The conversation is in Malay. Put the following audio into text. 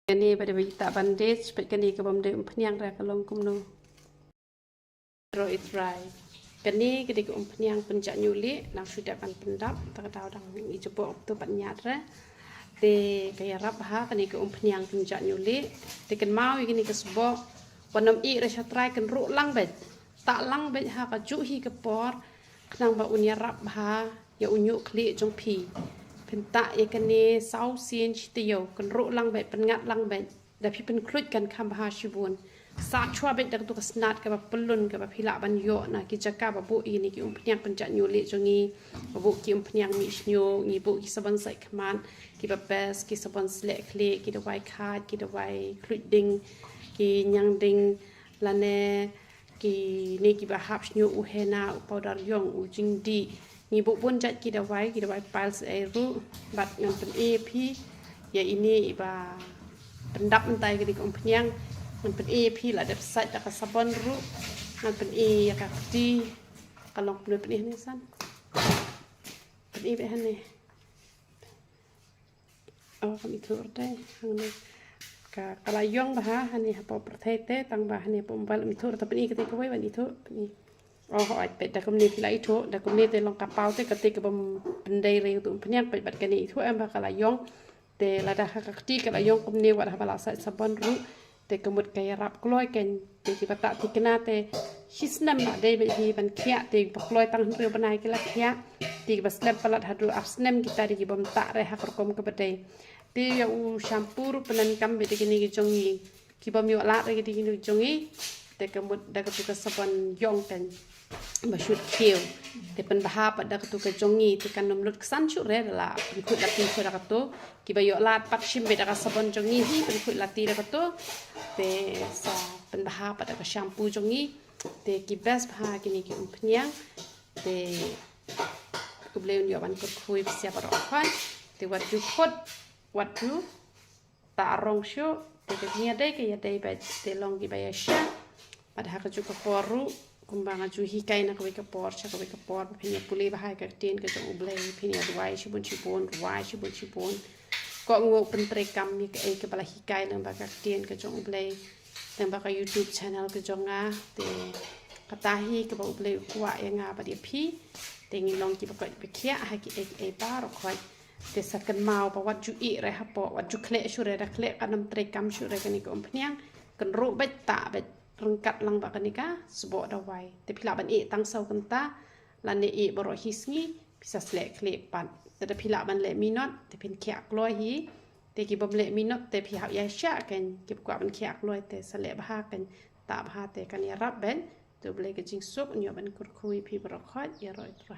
Kani pada berita bandage, kani ke bamde umpanyang ra kalong kumno. Roit right. Kani ketika umpanyang penjak nyuli, nang sudah pan pendap, tak tahu dang ijebok tu panyat ra. Te kaya rap ha kani ke umpanyang penjak nyuli, te kan mau kini ke sebok, wanam I ra syatrai kan ru lang bet. Tak lang bet ha ka ju hi ke por, kenang ba unya rap ha, ya unyu kli jong pi. Pentak ya kene sau sien chitiyo kan ro lang bet pengat lang bet da pi pen klut kan kam ha shibun sa chua bet da tu kasnat ka pelun ka phila ban yo na ki jaka ba bu ini ki umpnyang penjak nyuli jongi bu ki umpnyang mi snyo ngi bu ki saban sai kman ki ba bes ki saban slek kle ki da wai khat ki da wai klut ding ki nyang ding lane ki ne ki ba hap snyo u hena u powder yong u jing di ni bu pun jat kita wai piles air bat ngan pen EP ya ini iba pendap entai ke di kompanyang ngan pen EP lah ada site dak sabon ru ngan pen E ya ka di kalau pen ni san pen E be hane oh kami tur dai hang ka kalayong bah hane hapo pertete tang bah hane pombal mi tur ta pen E ketika wai ban itu pen oh ai pet da kumni pila itu da kumni te long kapau te ketika bom pendai re tu penyak pet bat kani itu em bakala yong te lada hakati kala yong kumni wat habala sa sabon ru te kemut kaya rap kloi ken te ki pata ti kena te hisnam ma de be hi ban khia te bakloi tang ru banai kala khia ti bas lem palat hadu afsnem kita di bom tak re hak kom ke bedai te ya u shampoo penan kam be kini ki jongi ki bom yo la re ki kini jongi te kemut da ketuka sabon yong ken basut kieu te pen bahap ada ketuka jongi te kan nomlut kesan chu re la ikut lati chu da ketu ki bayo lat pat shim be da sabon jongi hi pen ikut lati da ketu te sa pen bahap ada ke shampoo jongi te ki best bah kini ki umpnyang te kubleun yo ban kut khui siap ro khan te wat ju khot wat ju ta rong shu te nia dai ke ya dai ba te long ki ba ya sha pada hak juga poru kumbang aju hikai nak ke por cha ke por phinia puli bahai ka tin ke jong ublei phinia duai chibun ruai chibun ko ngo pentre kam mi ke bala hikai nang ba ka tin ke jong ublei nang ba ka YouTube channel ke jong a te katahi ke ba ublei kwa ya nga ba dia phi te ngi long ki ba ka be khia ha ki ba ro khoi te sakan mau ba wat ju I re ha po wat ju khle shu re da khle kanam tre kam shu re kan ko phniang kan ru bet ta bet rengkat lang ba kanika sebok dawai te pila ban E tang sau kenta lan E boro hisngi bisa slek klepan te pila ban le minot te pin khia kloi hi te ki bom le minot te phi ha ya sha kan ki kwa ban khia kloi te sale ba kan ta ba te kan ya rab ben te ble ke jing sup nyo ban kur khui phi boro khot ya roi tra